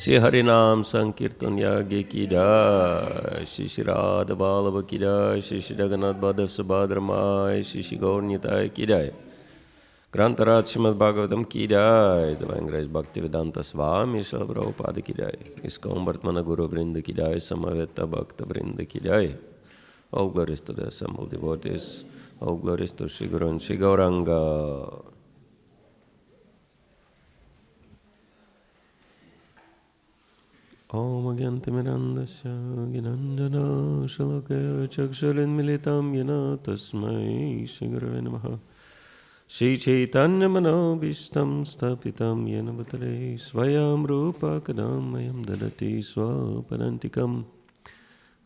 Shri Harinam Sankirtan Yagi Ki Jai, Shri Shri Radha Vallabha Ki Jai, Shri Shri Jagannath Baladev Subhadra Mai, Shri Shri Gaur Nitai Ki Jai. Grantaraj Srimad Bhagavatam Ki Jai, Divine Grace Bhakti Vedanta Swami, Srila Prabhupada Ki Jai, ISKCON Vartmana Guru Vrinda Ki Jai, Samaveta Bhakta Vrinda Ki Jai. All glories to the assembled devotees, all glories to Shri Guru and Shri Gauranga. Om Agyanti Mirandasya Ginanjana Shalakaya Chaksharin Militam Yana Tasmai Shri Gurave Namaha. Shri Chaitanya Manobishtam Stapitam Yena Bhatare Swayam Rupa Kadam Mayam Dadati Swapadantikam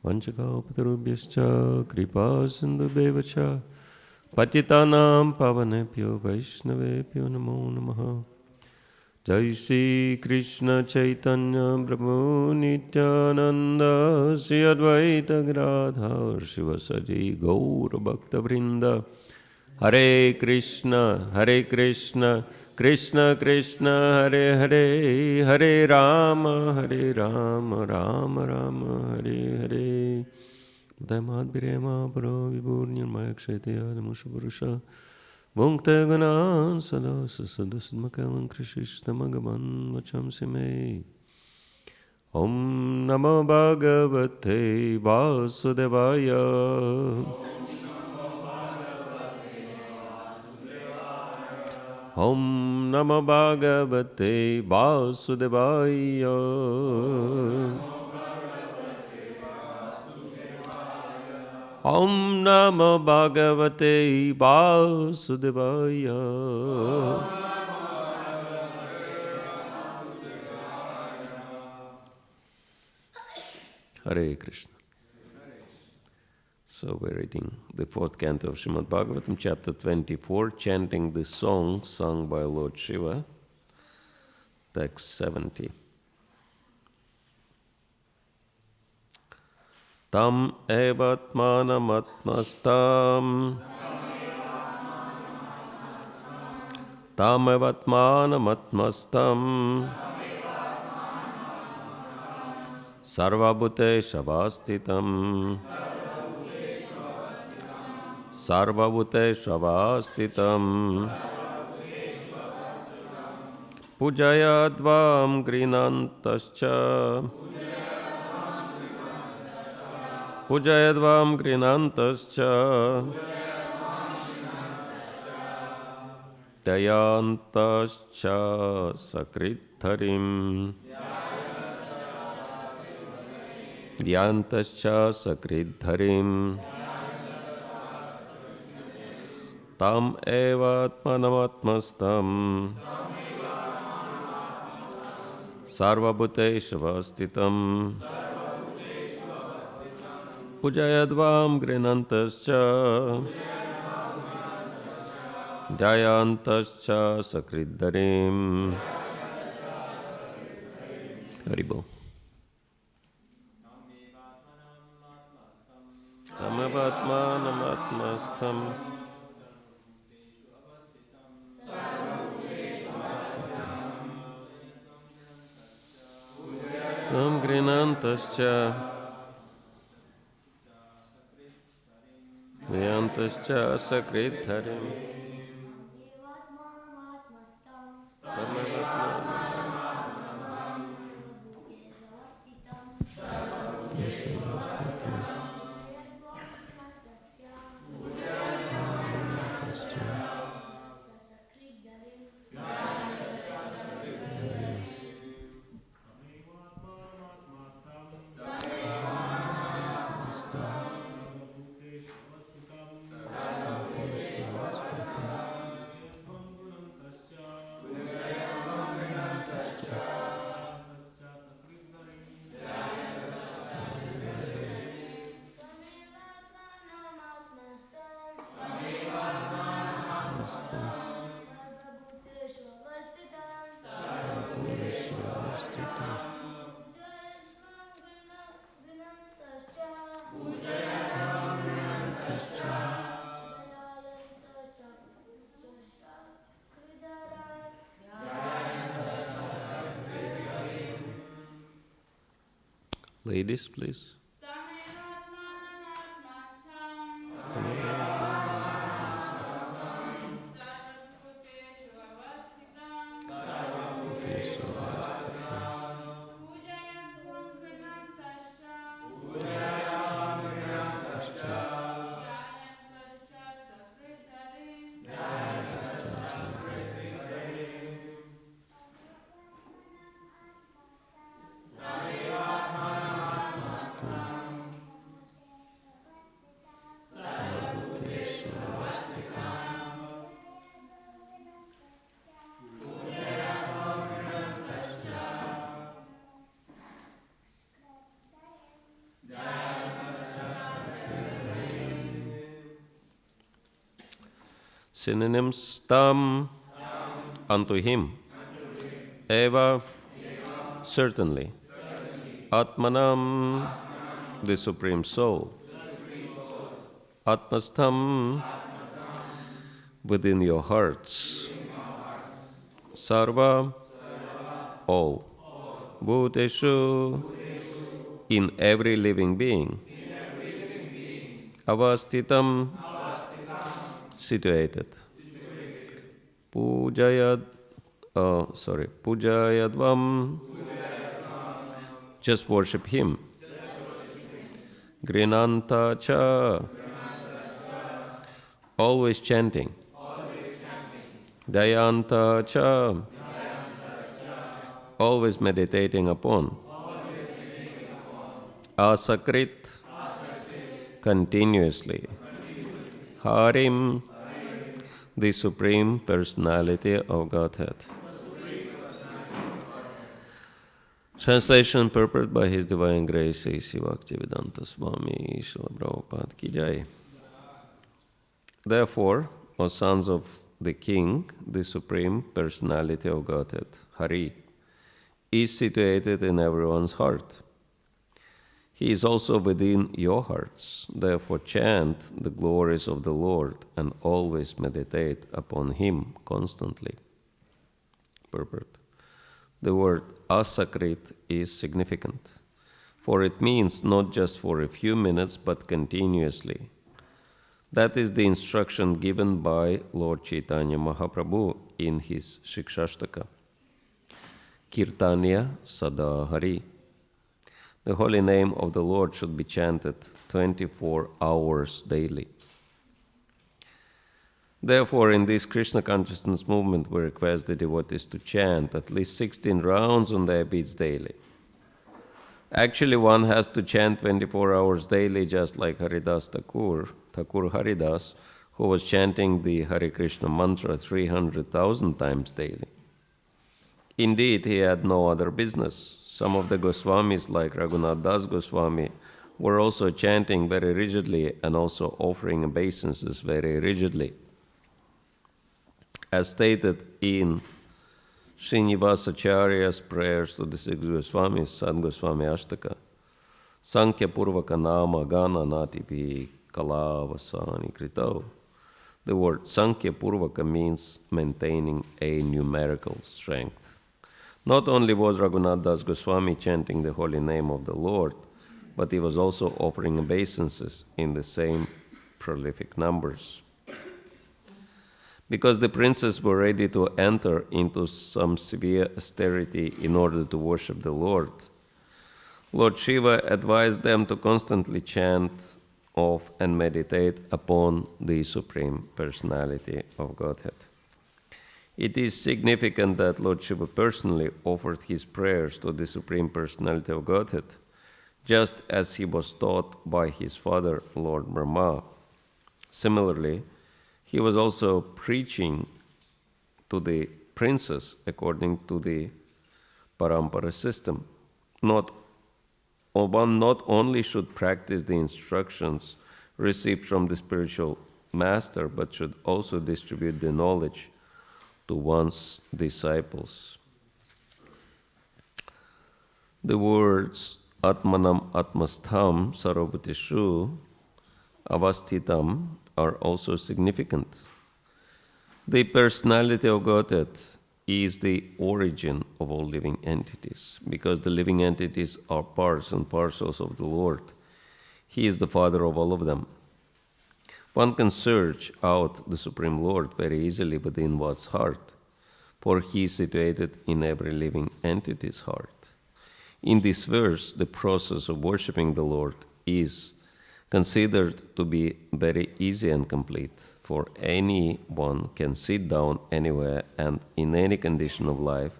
Vanchakapatarubhyascha Kripa Sindhubevacha Patitanam Pavanepyo Vaishnavepyo Namo Namaha. Jai Shri Krishna Chaitanya Prabhu Nityananda Shri Advaita Gadadhar Shivasadi Gaura Bhakta Vrinda. Hare Krishna, Krishna Krishna, Hare Hare, Hare Rama, Rama Rama, Hare Hare. Udayamad Birema Paro Vibhurnyan Mayakshayatya Dhamusha Bhunkte Ganan Sada Sasadasmakalam Krishistamagaman Vacham Sime. Om Namo Bhagavate Vasudevaya. Om Namo Bhagavate Vasudevaya. Om Namo Bhagavate Vasudevaya. Hare Krishna. So we're reading the fourth canto of Srimad Bhagavatam, chapter 24, chanting the song sung by Lord Shiva, text 70. Tam evatmanam atmastam Tam evatmanam atmastam Sarvabhute Shavastitam Sarvabhute Shavastitam Pujayadvam Grinantascha Pujayadvam Grinantascha Dayantascha Sakritharim Dhyantascha Sakritharim Tam evatmanamatmastam Sarvabhuteshavastitam Pujayadvam Grinantascha Jayantascha Sakridharim. Haribo. Tamavatmanamatmastam Nam Grinantascha Jayantascha Sakridharim. Ladies, please. Synonyms: tam, unto him, eva, certainly, atmanam, the Supreme Soul, atmastham, within your hearts, sarva, all, bhuteshu, in every living being, avastitam, situated, pujayadvam, just worship him, grinanta cha, always chanting, dayanta cha, always meditating upon, asakrit, continuously, harim, the Supreme Personality of Godhead. Translation purported by His Divine Grace A.C. Bhaktivedanta Swami Srila Prabhupada Ki Jai. Therefore, O sons of the King, the Supreme Personality of Godhead, Hari, is situated in everyone's heart. He is also within your hearts. Therefore chant the glories of the Lord and always meditate upon Him constantly. Purport. The word asakrit is significant, for it means not just for a few minutes but continuously. That is the instruction given by Lord Chaitanya Mahaprabhu in his Shikshashtaka. Kirtanya Sada Hari. The holy name of the Lord should be chanted 24 hours daily. Therefore, in this Krishna consciousness movement, we request the devotees to chant at least 16 rounds on their beats daily. Actually, one has to chant 24 hours daily, just like Haridas Thakur Haridas, who was chanting the Hare Krishna mantra 300,000 times daily. Indeed, he had no other business. Some of the Goswamis, like Raghunath Das Goswami, were also chanting very rigidly and also offering obeisances very rigidly. As stated in Srinivasacharya's prayers to the six Goswamis, Sad Goswami Ashtaka, Sankhya Purvaka Nama Gana Natipi Kalavasani Krito. The word Sankhya Purvaka means maintaining a numerical strength. Not only was Raghunath Das Goswami chanting the holy name of the Lord, but he was also offering obeisances in the same prolific numbers. Because the princes were ready to enter into some severe austerity in order to worship the Lord, Lord Shiva advised them to constantly chant of and meditate upon the Supreme Personality of Godhead. It is significant that Lord Shiva personally offered his prayers to the Supreme Personality of Godhead, just as he was taught by his father, Lord Brahma. Similarly, he was also preaching to the princes according to the parampara system. One not only should practice the instructions received from the spiritual master, but should also distribute the knowledge to one's disciples. The words Atmanam Atmastham Sarvabhuteshu Avastitam are also significant. The personality of Godhead is the origin of all living entities, because the living entities are parts and parcels of the Lord. He is the Father of all of them. One can search out the Supreme Lord very easily within one's heart, for He is situated in every living entity's heart. In this verse, the process of worshipping the Lord is considered to be very easy and complete, for anyone can sit down anywhere and in any condition of life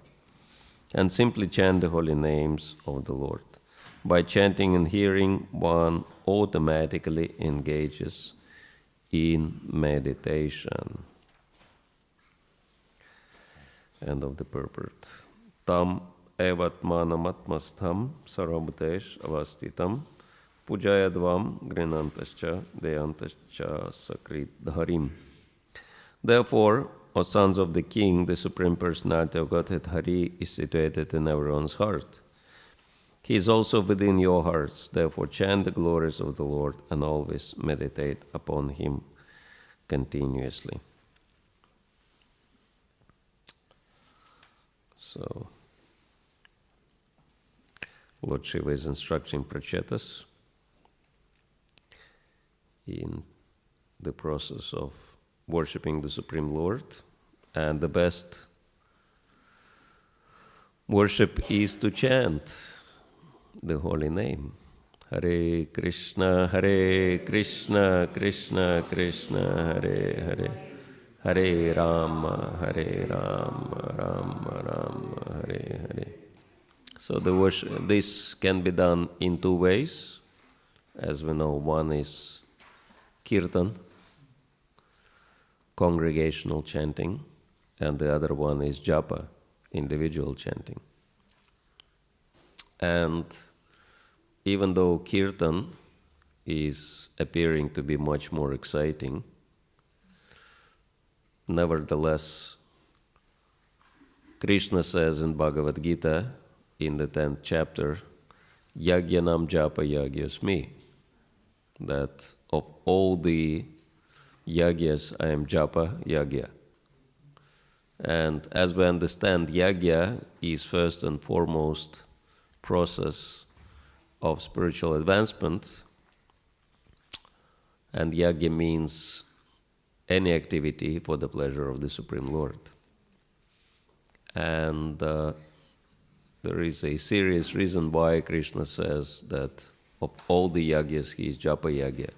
and simply chant the holy names of the Lord. By chanting and hearing, one automatically engages in meditation. End of the purport. Tam evatmanamatmastham sarvabhutesh avastitam pujayadvam grinantascha deyantascha sakrit dharim. Therefore, O sons of the King, the Supreme Personality of Godhead Hari is situated in everyone's heart. He is also within your hearts. Therefore, chant the glories of the Lord and always meditate upon Him continuously. So, Lord Shiva is instructing Prachetas in the process of worshipping the Supreme Lord, and the best worship is to chant the holy name. Hare Krishna, Krishna Krishna, Hare Hare, Hare Rama, Rama Rama, Hare Hare. So this can be done in two ways. As we know, one is kirtan, congregational chanting, and the other one is japa, individual chanting. And even though kirtan is appearing to be much more exciting, nevertheless, Krishna says in Bhagavad Gita, in the 10th chapter, Yagyanam Japa Yagyasmi, that of all the yagyas, I am Japa Yagya. And as we understand, Yagya is first and foremost process of spiritual advancement, and Yagya means any activity for the pleasure of the Supreme Lord. And there is a serious reason why Krishna says that of all the yagyas, he is Japa Yagya,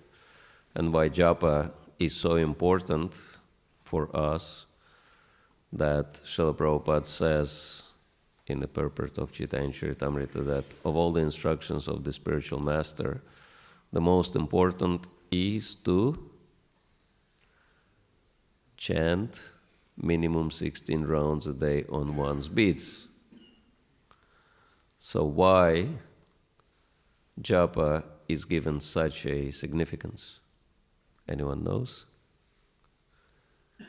and why Japa is so important for us, that Srila Prabhupada says in the purport of Chaitanya Charitamrita that of all the instructions of the spiritual master, the most important is to chant minimum 16 rounds a day on one's beats. So why japa is given such a significance? Anyone knows? Because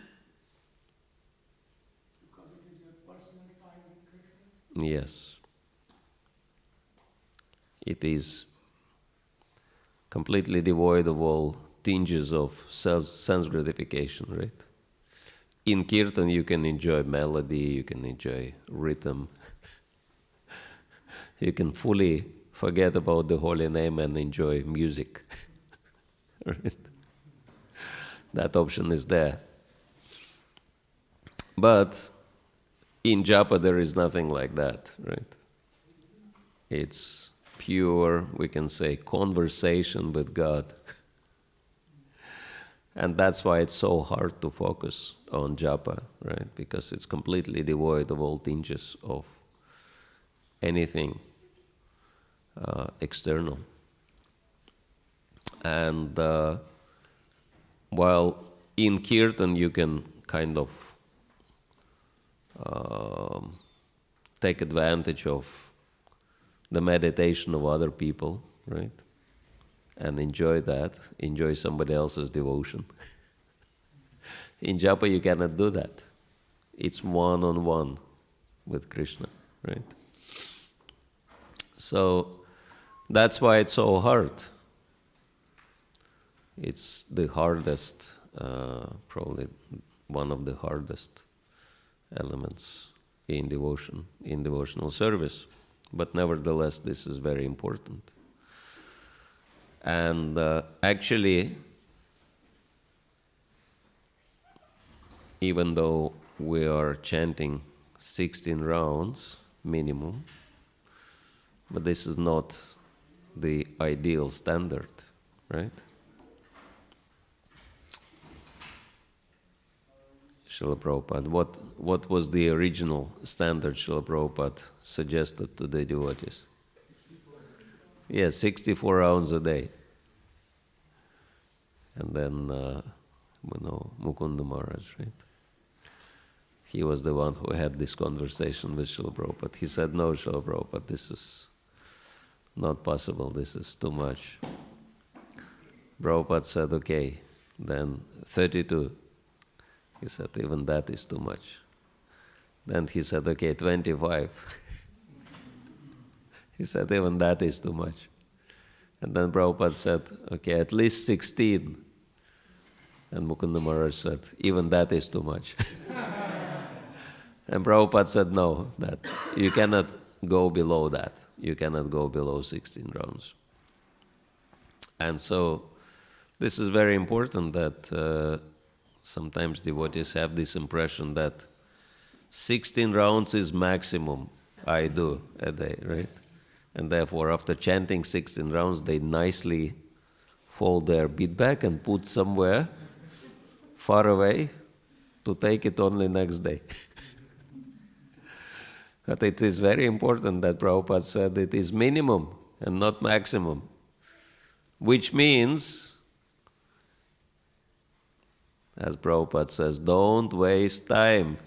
it is your personal fight with Krishna? Yes. It is completely devoid of all tinges of sense gratification, right? In kirtan you can enjoy melody, you can enjoy rhythm. You can fully forget about the holy name and enjoy music. Right? That option is there. But in japa there is nothing like that, right? It's pure, we can say, conversation with God. And that's why it's so hard to focus on japa, right? Because it's completely devoid of all tinges of anything external. And while in kirtan you can kind of take advantage of the meditation of other people, right? And enjoy that, enjoy somebody else's devotion. In japa you cannot do that. It's one-on-one with Krishna, right? So that's why it's so hard. It's the hardest, probably one of the hardest elements in devotion, in devotional service. But nevertheless, this is very important. And actually, even though we are chanting 16 rounds minimum, but this is not the ideal standard, right? Srila Prabhupada, what was the original standard Srila Prabhupada suggested to the devotees? Yes, 64 rounds a day. And then, Mukunda Maharaj, right? He was the one who had this conversation with Srila Prabhupada. He said, no, Srila Prabhupada, this is not possible, this is too much. Prabhupada said, okay, then 32. He said, even that is too much. Then he said, okay, 25. He said, even that is too much. And then Prabhupada said, okay, at least 16. And Mukunda Maharaj said, even that is too much. And Prabhupada said, no, that you cannot go below that. You cannot go below 16 rounds. And so this is very important that sometimes devotees have this impression that 16 rounds is maximum I do a day, right? And therefore, after chanting 16 rounds, they nicely fold their bead bag and put somewhere far away to take it only next day. But it is very important that Prabhupada said it is minimum and not maximum, which means, as Prabhupada says, don't waste time.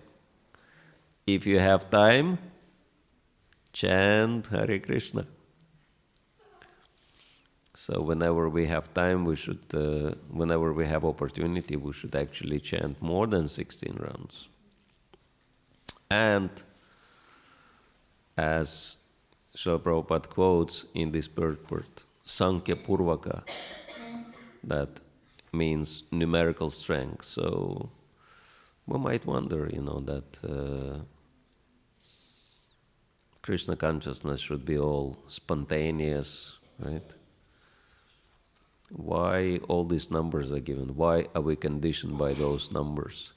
If you have time, chant Hare Krishna. So whenever we have time, we should, whenever we have opportunity, we should actually chant more than 16 rounds. And as Srila Prabhupada quotes in this purport, Sankhya Purvaka, that means numerical strength. So we might wonder, that Krishna consciousness should be all spontaneous, right? Why all these numbers are given? Why are we conditioned by those numbers?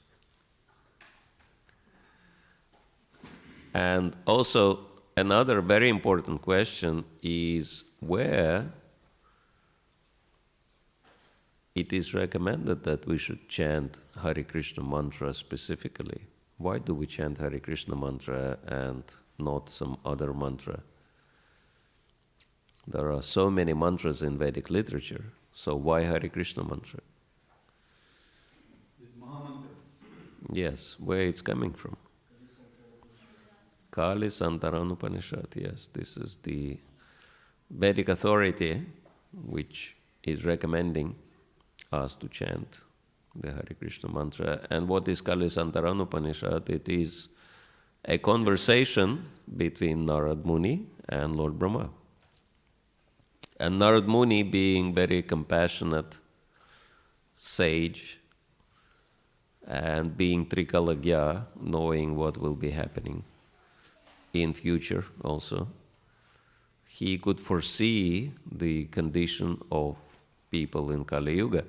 And also, another very important question is where it is recommended that we should chant Hare Krishna mantra specifically. Why do we chant Hare Krishna mantra and not some other mantra? There are so many mantras in Vedic literature, so why Hare Krishna mantra? Yes, where it's coming from? Kali Santaran Upanishad, yes, this is the Vedic authority which is recommending us to chant the Hare Krishna mantra. And what is Kali Santaran Upanishad? It is a conversation between Narad Muni and Lord Brahma. And Narad Muni, being very compassionate sage and being Trikalagya, knowing what will be happening in future also, he could foresee the condition of people in Kali Yuga.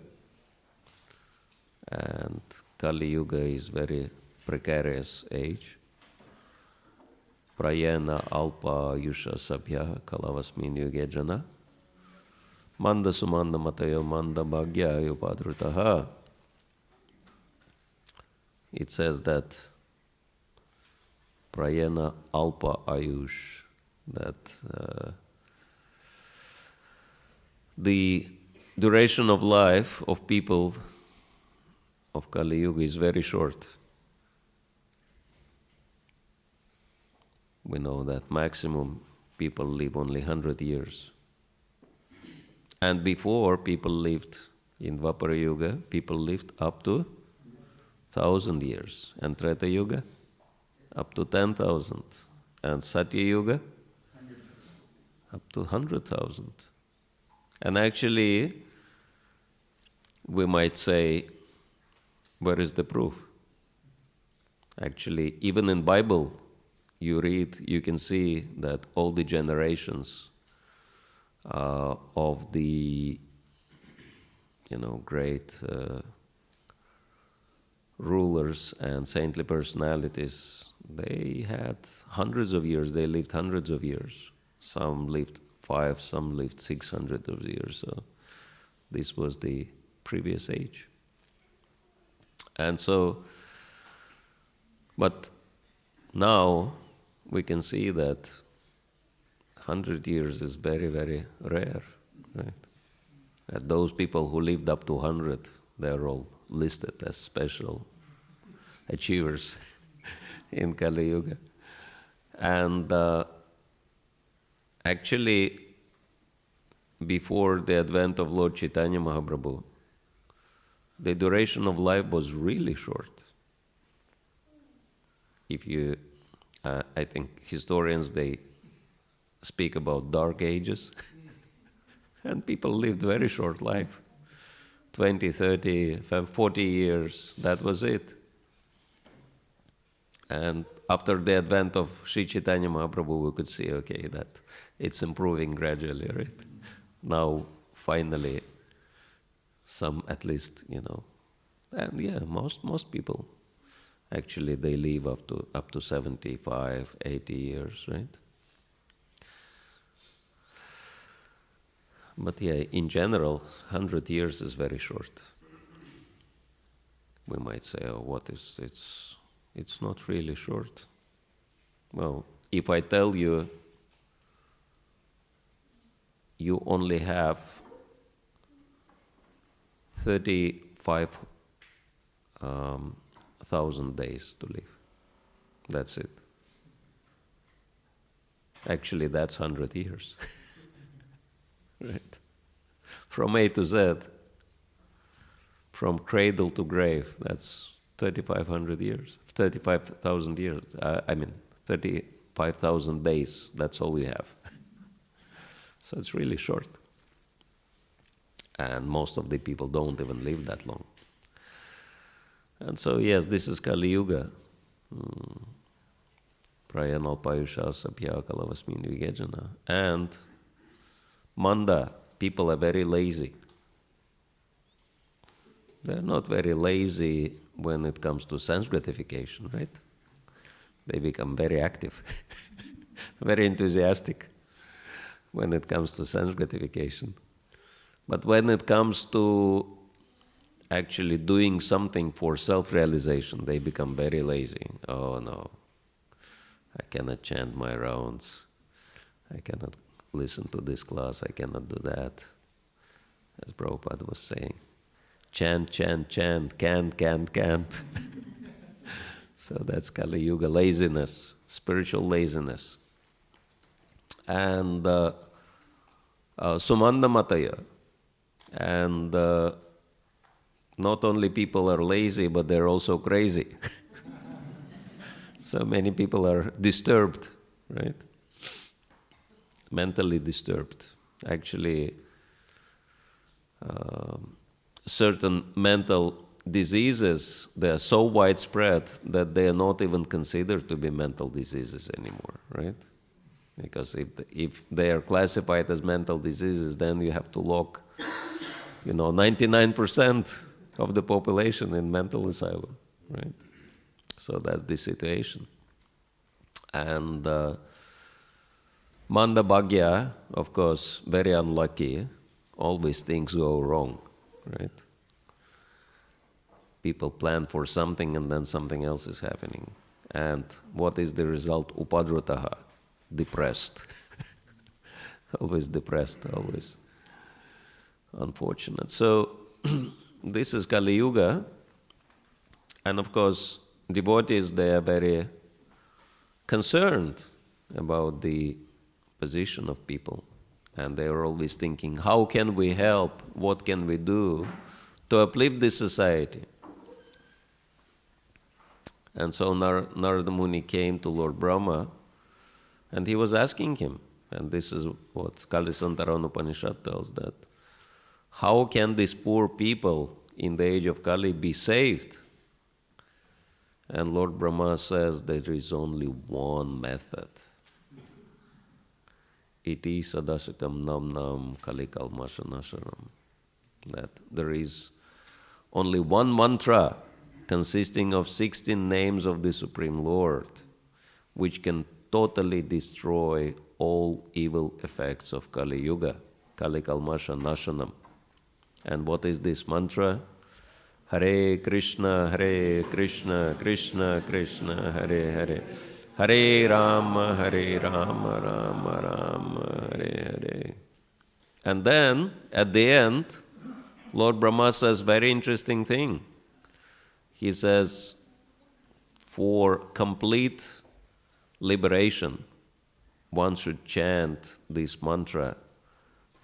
And Kali Yuga is very precarious age. Prayena alpa yusha sabhya kalavasmin yuge jana manda sumanda matayo manda bhagya upadrutaha. It says that Prayena alpa ayush, that the duration of life of people of Kali Yuga is very short. We know that maximum people live only 100 years. And before, people lived in Dvapara Yuga, people lived up to 1,000 years. And Treta Yuga, up to 10,000. And Satya Yuga, up to 100,000. And actually, we might say, where is the proof? Actually, even in Bible, you read, you can see that all the generations of the, great rulers and saintly personalities, they had hundreds of years. They lived hundreds of years. Some lived 5, some lived 600 of years. So this was the previous age. And so, but now we can see that 100 years is very, very rare, right? And those people who lived up to 100, they're all listed as special achievers in Kali Yuga. And actually, before the advent of Lord Chaitanya Mahaprabhu, the duration of life was really short. If you, I think historians, they speak about dark ages, and people lived very short life. 20, 30, 40 years, that was it. And after the advent of Sri Chaitanya Mahaprabhu, we could see, okay, that it's improving gradually, right? Now, finally, some at least, and yeah, most people, actually, they live up to 75, 80 years, right? But yeah, in general, 100 years is very short. We might say, oh, it's not really short. Well, if I tell you, you only have 35,000 days to live. That's it. Actually, that's 100 years. Right? From A to Z, from cradle to grave, that's 3,500 years, 35,000 years. 35,000 days, that's all we have. So it's really short. And most of the people don't even live that long. And so, yes, this is Kali Yuga. Prayanal Payusha Sapya Kalavasmin Vigejana. And Manda, people are very lazy. They're not very lazy when it comes to sense gratification, right? They become very active, very enthusiastic when it comes to sense gratification. But when it comes to actually doing something for self-realization, they become very lazy. Oh no, I cannot chant my rounds. I cannot listen to this class, I cannot do that. As Prabhupada was saying, chant, chant, chant, can't. So that's Kali Yuga laziness, spiritual laziness. And Sumanda Mataya. And not only people are lazy, but they're also crazy. So many people are disturbed, right? Mentally disturbed. Actually, certain mental diseases, they are so widespread that they are not even considered to be mental diseases anymore, right? Because if they are classified as mental diseases, then you have to lock, 99% of the population in mental asylum, right? So that's the situation. And Manda Bhagya, of course, very unlucky. Always things go wrong, right? People plan for something and then something else is happening. And what is the result? Upadrutaha, depressed. Always depressed, always unfortunate. So this is Kali Yuga. And of course, devotees, they are very concerned about the position of people. And they are always thinking, how can we help? What can we do to uplift this society? And so Narada Muni came to Lord Brahma and he was asking him, and this is what Kali Santaran Upanishad tells, that how can these poor people in the age of Kali be saved? And Lord Brahma says there is only one method. Iti sadasakam nam nam kalikalmasanasaram. That there is only one mantra consisting of 16 names of the Supreme Lord, which can totally destroy all evil effects of Kali Yuga, Kalikalmasha Nashanam. And what is this mantra? Hare Krishna, Krishna Krishna, Hare Hare. Hare Rama, Rama Rama, Hare Hare. And then, at the end, Lord Brahma says very interesting thing. He says, for complete liberation, one should chant this mantra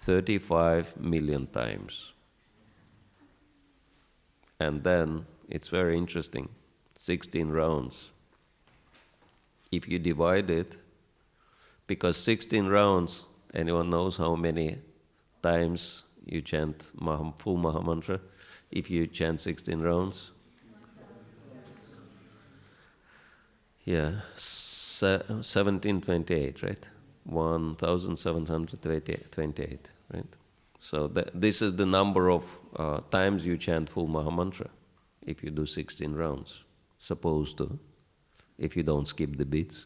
35 million times. And then, it's very interesting, 16 rounds. If you divide it, because 16 rounds, anyone knows how many times you chant full Mahamantra? If you chant 16 rounds? Yeah, 1728, right? 1728, right? So this is the number of times you chant full Mahamantra if you do 16 rounds. Supposed to, if you don't skip the beats,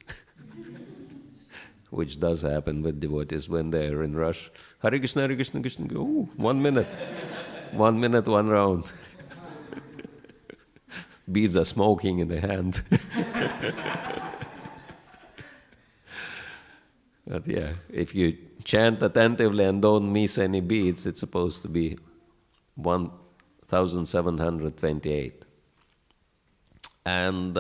which does happen with devotees when they are in rush. Hare Krishna, Krishna, go, 1 minute. 1 minute, 1 round. Beads are smoking in the hand. But yeah, if you chant attentively and don't miss any beats, it's supposed to be 1728. And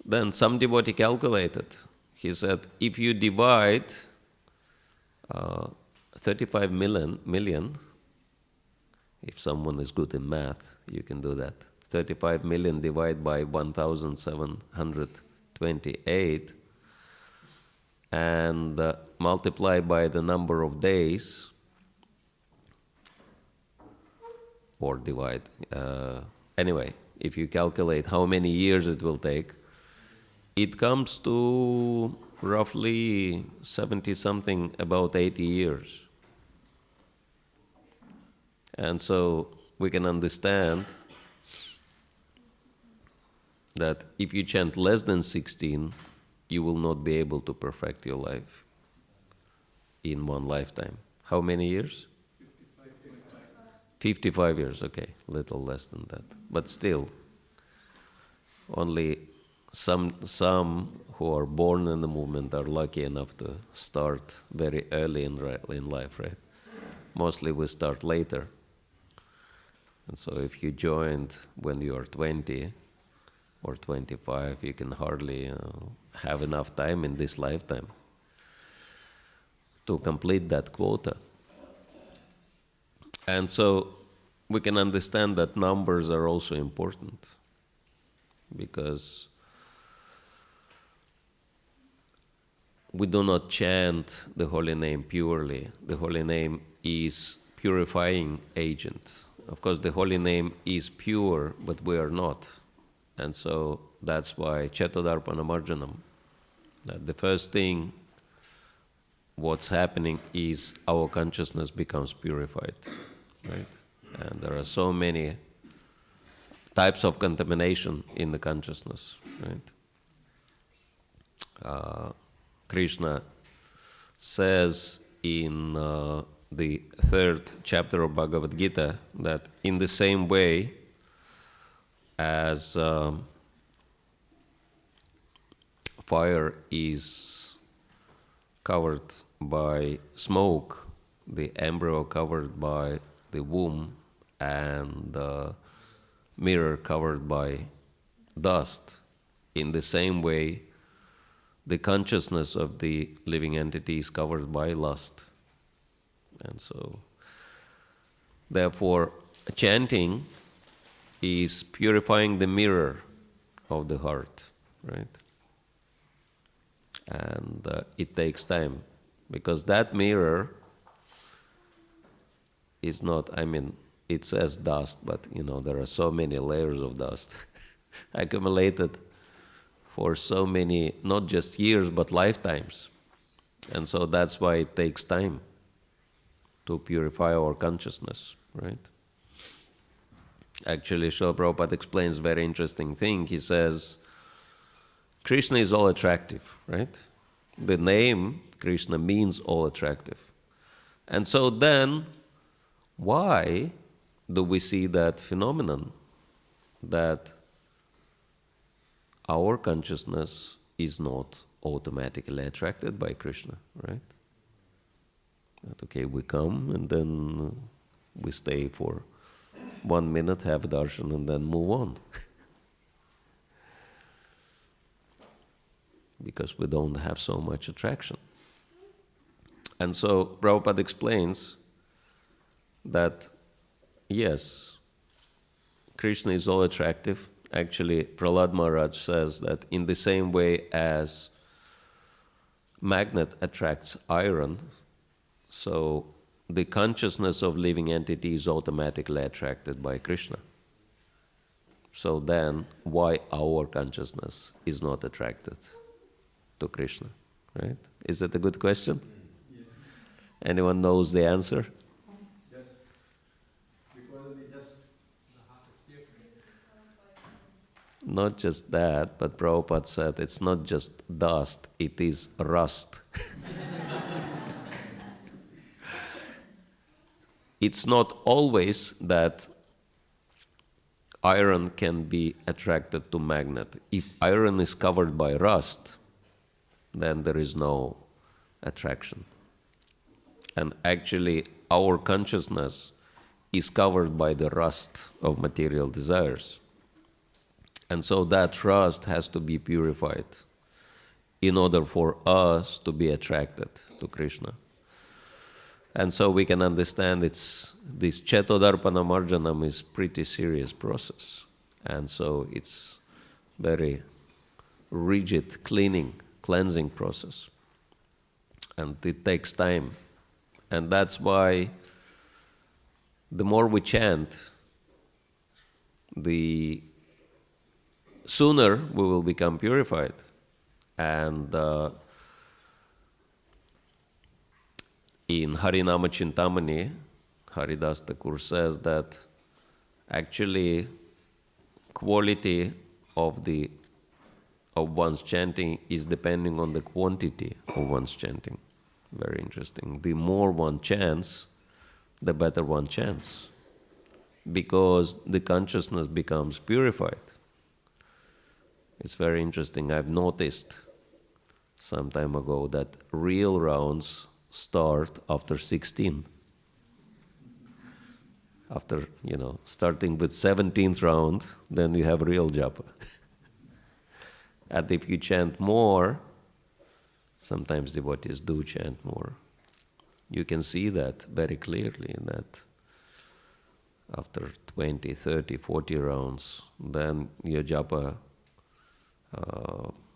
then some devotee calculated. He said, if you divide 35 million, if someone is good in math, you can do that. 35 million divided by 1728 and multiply by the number of days, or divide. Anyway, if you calculate how many years it will take, it comes to roughly 70-something, about 80 years. And so we can understand that if you chant less than 16, you will not be able to perfect your life in one lifetime. How many years? 55 years, okay, little less than that. But still, only some who are born in the movement are lucky enough to start very early in life, right? Mostly we start later. And so if you joined when you are 20 or 25, you can hardly have enough time in this lifetime to complete that quota. And so we can understand that numbers are also important, because we do not chant the holy name purely. The holy name is purifying agent. Of course, the holy name is pure, but we are not. And so that's why Chetodarpana Marjanam, that the first thing what's happening is our consciousness becomes purified, right? And there are so many types of contamination in the consciousness, right? Krishna says in the 3rd chapter of Bhagavad Gita that in the same way as fire is covered by smoke, the embryo covered by the womb, and the mirror covered by dust, in the same way the consciousness of the living entity is covered by lust. And so, therefore, chanting is purifying the mirror of the heart, right? And it takes time, because that mirror is not, it says dust, but there are so many layers of dust. accumulated for so many, not just years, but lifetimes. And so that's why it takes time to purify our consciousness, right? Actually, Srila Prabhupada explains a very interesting thing. He says, Krishna is all attractive, right? The name Krishna means all attractive. And so then, why do we see that phenomenon that our consciousness is not automatically attracted by Krishna, right? That, okay, we come and then we stay for 1 minute, have darshan, and then move on. Because we don't have so much attraction. And so Prabhupada explains that, yes, Krishna is all attractive. Actually, Prahlad Maharaj says that in the same way as magnet attracts iron, so the consciousness of living entity is automatically attracted by Krishna. So then, why our consciousness is not attracted to Krishna, right? Is that a good question? Yes. Anyone knows the answer? Yes. Because we just Not just that, but Prabhupada said it's not just dust, it is rust. It's not always that iron can be attracted to magnet. If iron is covered by rust, then there is no attraction. And actually, our consciousness is covered by the rust of material desires. And so that rust has to be purified in order for us to be attracted to Krishna. And so we can understand this Chetodarpana Marjanam is pretty serious process. And so it's very rigid cleansing process. And it takes time. And that's why the more we chant, the sooner we will become purified. And in Harinama Chintamani, Haridas Thakur says that actually quality of one's chanting is depending on the quantity of one's chanting. Very interesting. The more one chants, the better one chants, because the consciousness becomes purified. It's very interesting. I've noticed some time ago that real rounds start after 16. After, starting with 17th round, then you have real japa. And if you chant more, sometimes devotees do chant more. You can see that very clearly, that after 20, 30, 40 rounds, then your japa,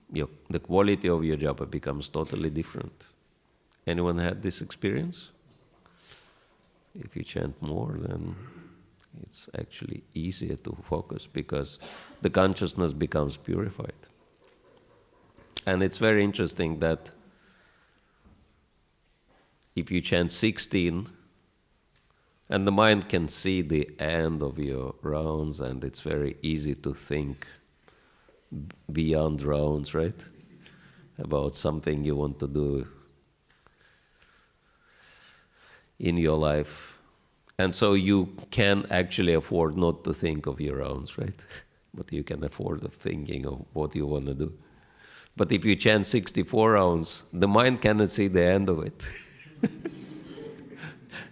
the quality of your japa becomes totally different. Anyone had this experience? If you chant more, then it's actually easier to focus because the consciousness becomes purified. And it's very interesting that if you chant 16, and the mind can see the end of your rounds, and it's very easy to think beyond rounds, right? About something you want to do in your life. And so you can actually afford not to think of your rounds, right? But you can afford of thinking of what you want to do. But if you chant 64 rounds, the mind cannot see the end of it.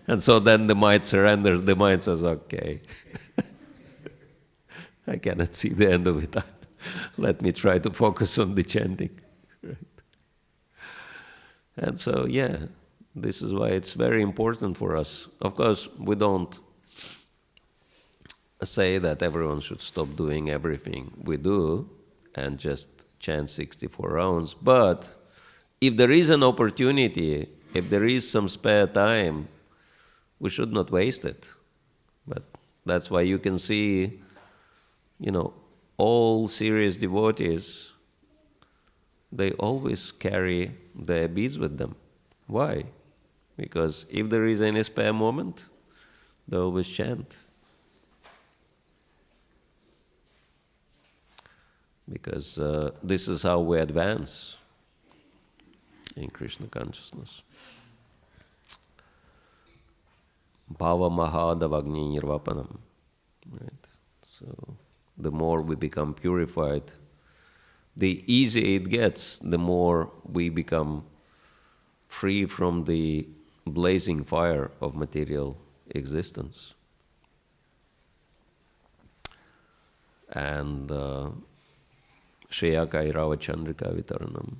And so then the mind surrenders, the mind says, okay, I cannot see the end of it. Let me try to focus on the chanting. Right? And so, this is why it's very important for us. Of course, we don't say that everyone should stop doing everything we do and just chant 64 rounds. But if there is an opportunity, if there is some spare time, we should not waste it. But that's why you can see, all serious devotees, they always carry their beads with them. Why? Because if there is any spare moment, they always chant. Because this is how we advance in Krishna consciousness. Bhava Mahadavagni Nirvapanam. Right? So the more we become purified, the easier it gets, the more we become free from the blazing fire of material existence. And Shreya Kairava Chandrika Vitaranam.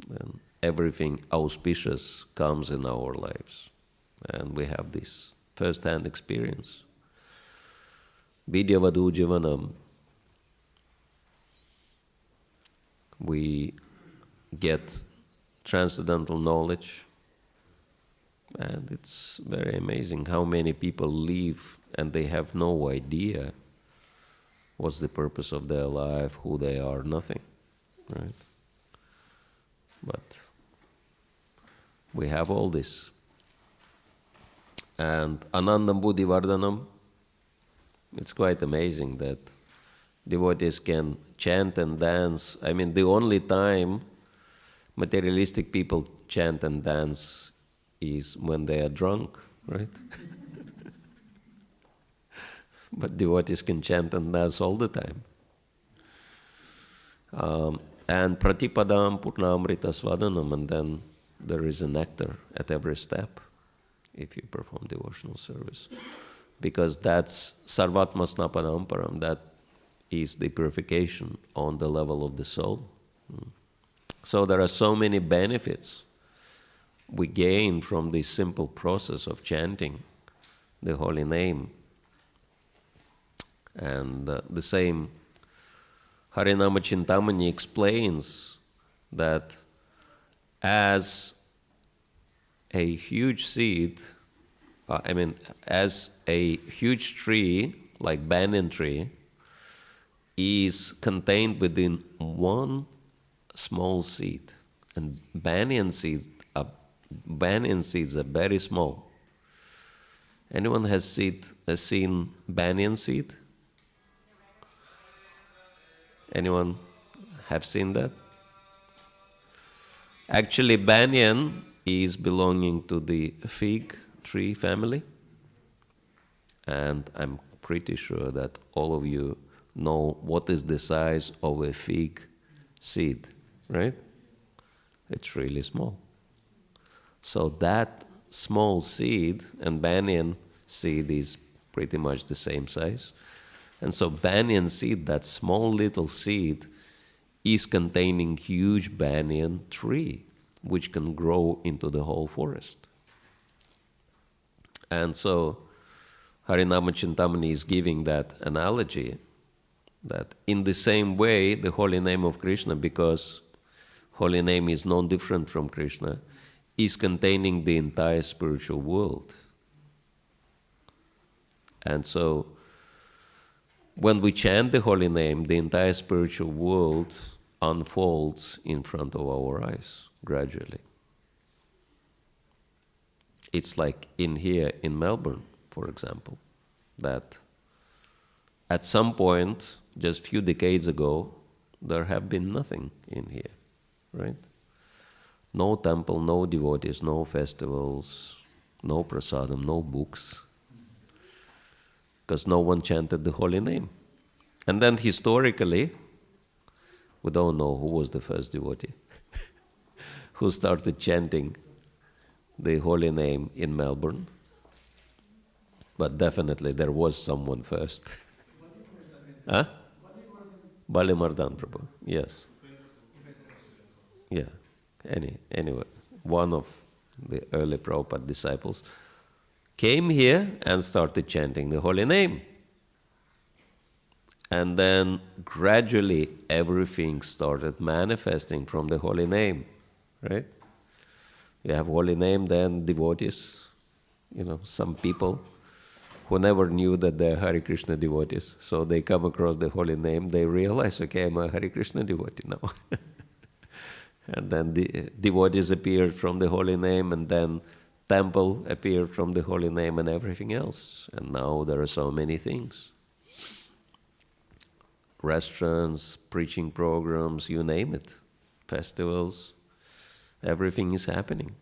Then everything auspicious comes in our lives. And we have this first-hand experience. Vidyavadu Jivanam. We get transcendental knowledge, and it's very amazing how many people live and they have no idea what's the purpose of their life, who they are, nothing, right? But we have all this. And Anandam Buddhi Vardhanam, it's quite amazing that devotees can chant and dance. I mean, the only time materialistic people chant and dance is when they are drunk, right? But devotees can chant and dance all the time. And Pratipadam Purnamrita Svadanam, and then there is a nectar at every step if you perform devotional service. Because that's Sarvatma Snapanamparam, that is the purification on the level of the soul. So there are so many benefits we gain from this simple process of chanting the holy name. And the same Harinama Chintamani explains that as a huge seed, as a huge tree, like banyan tree, is contained within one small seed. And banyan seeds are very small. Anyone has seen banyan seed? Anyone have seen that? Actually, banyan is belonging to the fig tree family. And I'm pretty sure that all of you know what is the size of a fig seed, right? It's really small. So that small seed and banyan seed is pretty much the same size. And so banyan seed, that small little seed, is containing huge banyan tree, which can grow into the whole forest. And so Harinama Chintamani is giving that analogy that in the same way, the holy name of Krishna, because holy name is no different from Krishna, is containing the entire spiritual world. And so when we chant the holy name, the entire spiritual world unfolds in front of our eyes gradually. It's like in here in Melbourne, for example, that at some point, just a few decades ago, there have been nothing in here, right? No temple, no devotees, no festivals, no prasadam, no books, because no one chanted the holy name. And then historically, we don't know who was the first devotee who started chanting the holy name in Melbourne, but definitely there was someone first. Huh? Balimardan Prabhu, yes. Yeah, anyway, one of the early Prabhupada disciples came here and started chanting the holy name. And then gradually everything started manifesting from the holy name, right? You have holy name, then devotees, some people who never knew that they're Hare Krishna devotees. So they come across the holy name, they realize, okay, I'm a Hare Krishna devotee now. And then the devotees appeared from the holy name, and then temple appeared from the holy name and everything else. And now there are so many things. Restaurants, preaching programs, you name it. Festivals, everything is happening.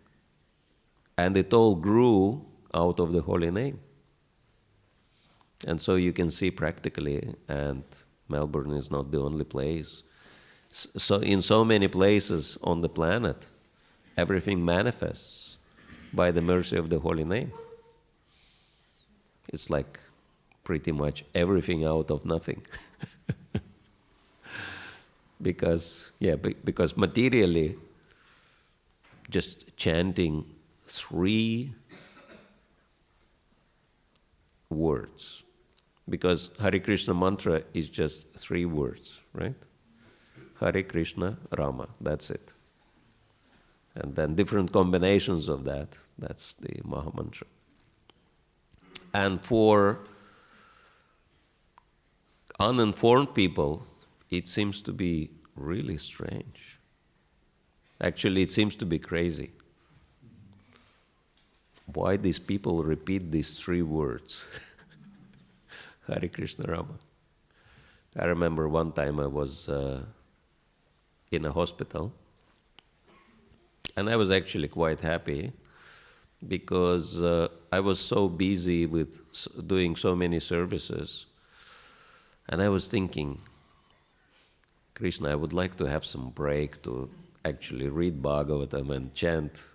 And it all grew out of the holy name. And so you can see practically, and Melbourne is not the only place. So in so many places on the planet, everything manifests by the mercy of the holy name. It's like pretty much everything out of nothing. Because materially, just chanting 3 words. Because Hare Krishna mantra is just 3 words, right? Hare Krishna Rama, that's it. And then different combinations of that, that's the Maha Mantra. And for uninformed people, it seems to be really strange. Actually, it seems to be crazy. Why these people repeat these 3 words? Hare Krishna Rama. I remember one time I was in a hospital, and I was actually quite happy because I was so busy with doing so many services, and I was thinking, Krishna, I would like to have some break to actually read Bhagavatam and chant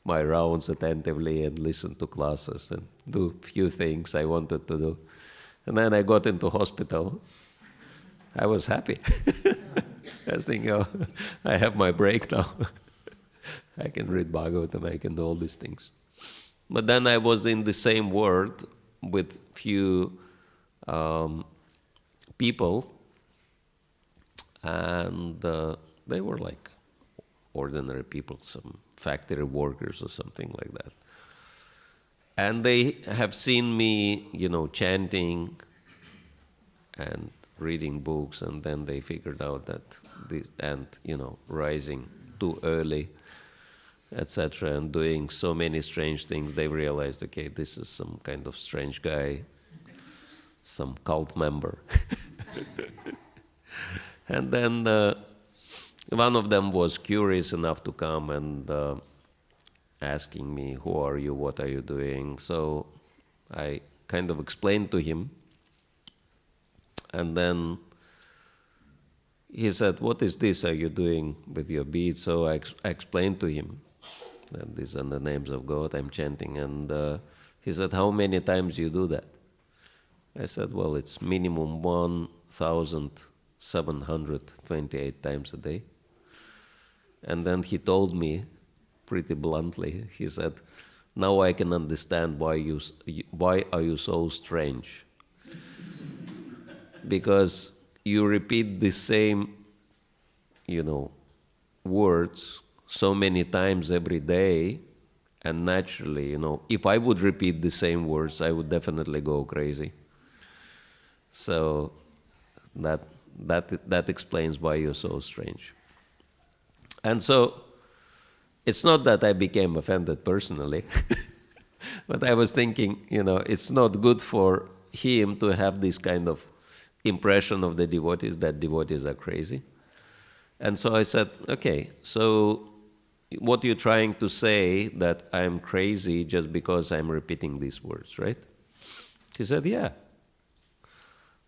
my rounds attentively and listen to classes and do few things I wanted to do. And then I got into hospital. I was happy. I was thinking, oh, I have my break now. I can read Bhagavatam, I can do all these things. But then I was in the same ward with few people, and they were like ordinary people, some factory workers or something like that. And they have seen me, chanting and reading books, and then they figured out that this, and rising too early, etc., and doing so many strange things, they realized, okay, this is some kind of strange guy, some cult member. And then one of them was curious enough to come and asking me, who are you, what are you doing? So I kind of explained to him, and then he said, what is this are you doing with your beads? So I explained to him that these are the names of God I'm chanting, and he said, how many times you do that? I said, well, it's minimum 1,728 times a day. And then he told me pretty bluntly, he said, now I can understand why are you so strange? Because you repeat the same, words so many times every day, and naturally, if I would repeat the same words, I would definitely go crazy. So that explains why you're so strange. And so it's not that I became offended personally, but I was thinking, it's not good for him to have this kind of impression of the devotees, that devotees are crazy. And so I said, okay, so what you're trying to say, that I'm crazy just because I'm repeating these words, right? He said, yeah,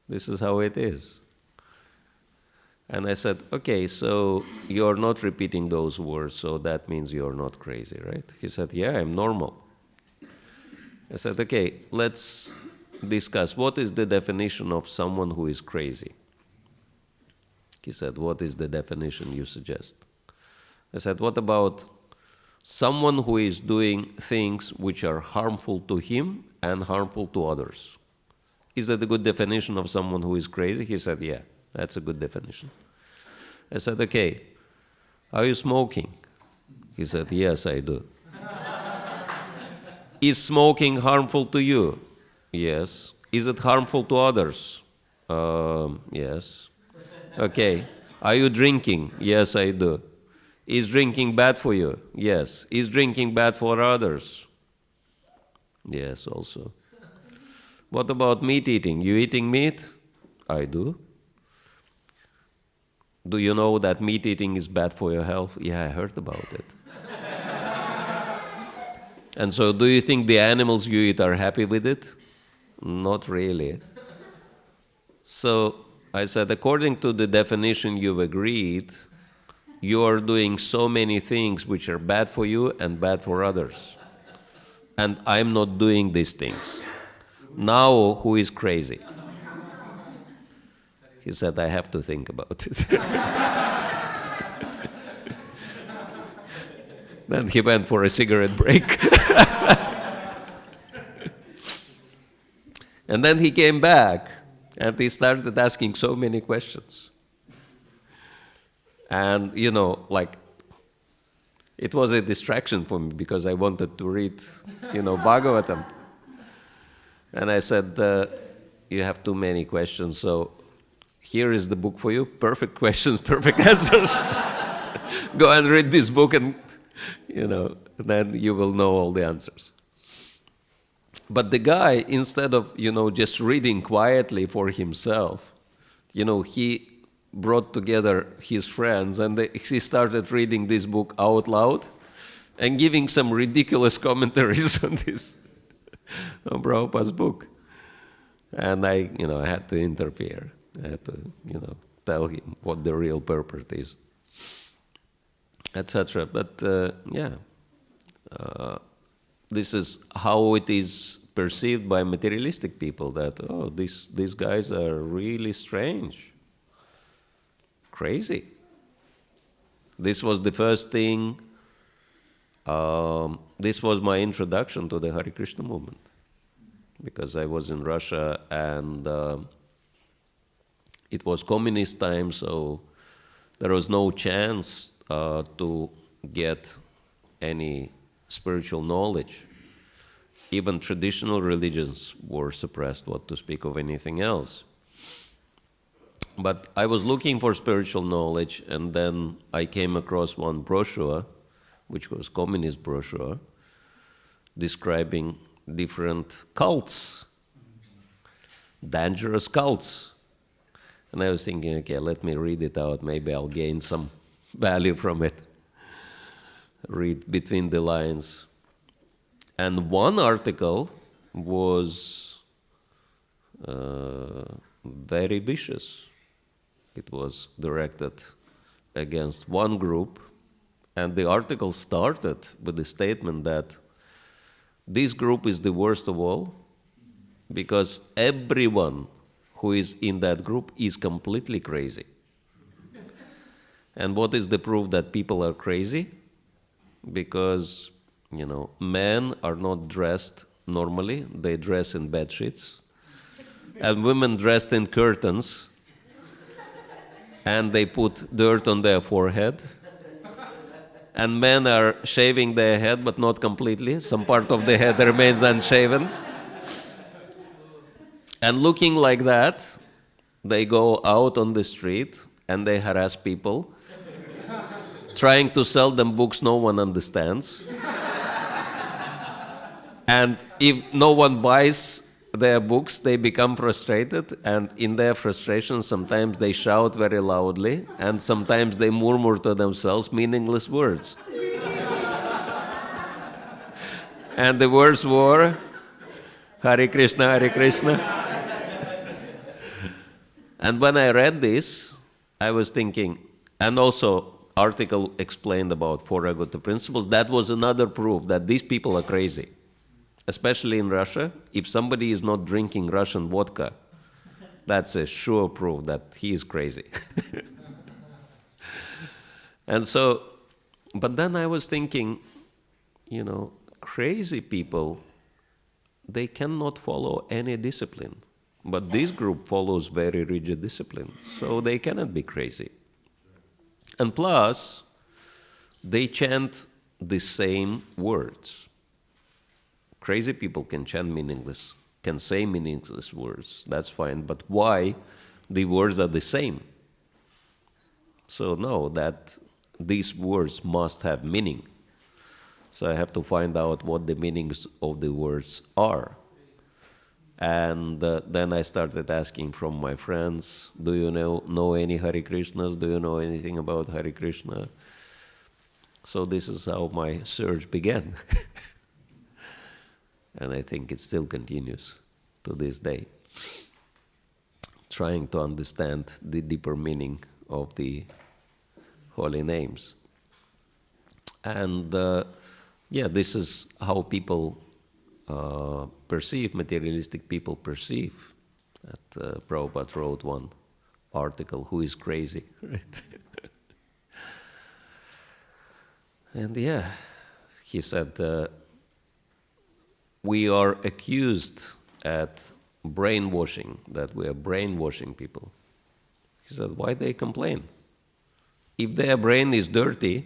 this is how it is. And I said, okay, so you're not repeating those words, so that means you're not crazy, right? He said, yeah, I'm normal. I said, okay, let's discuss what is the definition of someone who is crazy. He said, what is the definition you suggest? I said, what about someone who is doing things which are harmful to him and harmful to others? Is that a good definition of someone who is crazy? He said, yeah, that's a good definition. I said, okay, are you smoking? He said, yes, I do. Is smoking harmful to you? Yes. Is it harmful to others? Yes. Okay. Are you drinking? Yes, I do. Is drinking bad for you? Yes. Is drinking bad for others? Yes, also. What about meat eating? You eating meat? I do. Do you know that meat eating is bad for your health? Yeah, I heard about it. And so do you think the animals you eat are happy with it? Not really. So I said, according to the definition you've agreed, you are doing so many things which are bad for you and bad for others. And I'm not doing these things. Now, who is crazy? He said, I have to think about it. Then he went for a cigarette break. And then he came back and he started asking so many questions. And, it was a distraction for me because I wanted to read, Bhagavatam. And I said, you have too many questions, so here is the book for you. Perfect questions, perfect answers. Go and read this book and, then you will know all the answers. But the guy, instead of, just reading quietly for himself, he brought together his friends and he started reading this book out loud and giving some ridiculous commentaries on this, on Prabhupada's book. And I had to interfere. I had to, tell him what the real purpose is, etc. But, this is how it is perceived by materialistic people, that, oh, these guys are really strange, crazy. This was the first thing, this was my introduction to the Hare Krishna movement, because I was in Russia and it was communist time, so there was no chance to get any spiritual knowledge. Even traditional religions were suppressed, what to speak of anything else. But I was looking for spiritual knowledge, and then I came across one brochure, which was communist brochure, describing different cults, dangerous cults. And I was thinking, okay, let me read it out, maybe I'll gain some value from it. Read between the lines. And one article was very vicious. It was directed against one group, and the article started with the statement that this group is the worst of all because everyone who is in that group is completely crazy. And what is the proof that people are crazy? Because, men are not dressed normally, they dress in bed sheets, and women dressed in curtains, and they put dirt on their forehead, and men are shaving their head, but not completely, some part of the head remains unshaven, and looking like that, they go out on the street, and they harass people, trying to sell them books no one understands. And if no one buys their books, they become frustrated, and in their frustration, sometimes they shout very loudly, and sometimes they murmur to themselves meaningless words. And the words were, Hare Krishna, Hare Krishna. And when I read this, I was thinking, and also, article explained about four agata principles. That was another proof that these people are crazy. Especially in Russia, if somebody is not drinking Russian vodka, that's a sure proof that he is crazy. And so, but then I was thinking, crazy people, they cannot follow any discipline. But this group follows very rigid discipline, so they cannot be crazy. And plus, they chant the same words. Crazy people can chant meaningless can say meaningless words, that's fine, but why the words are the same? So no, that these words must have meaning. So I have to find out what the meanings of the words are. And then I started asking from my friends, do you know any Hare Krishnas? Do you know anything about Hare Krishna? So this is how my search began. And I think it still continues to this day, trying to understand the deeper meaning of the holy names. And this is how people perceive, materialistic people perceive. That Prabhupada wrote one article, "Who is crazy?" Right? And he said, we are accused at brainwashing, that we are brainwashing people. He said, why they complain? If their brain is dirty,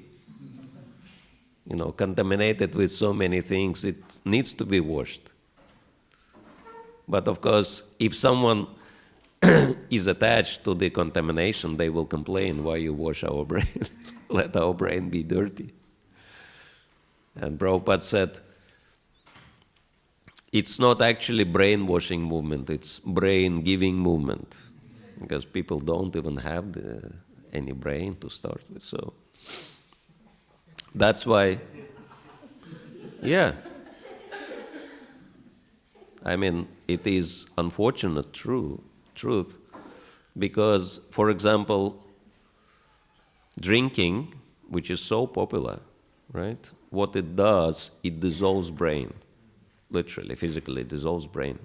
contaminated with so many things, it needs to be washed. But of course, if someone is attached to the contamination, they will complain, why you wash our brain? Let our brain be dirty. And Prabhupada said, it's not actually brainwashing movement, it's brain-giving movement. Because people don't even have any brain to start with. So that's why, I mean, it is unfortunate truth, because, for example, drinking, which is so popular, right? What it does, it dissolves brain. Literally, physically, it dissolves brain.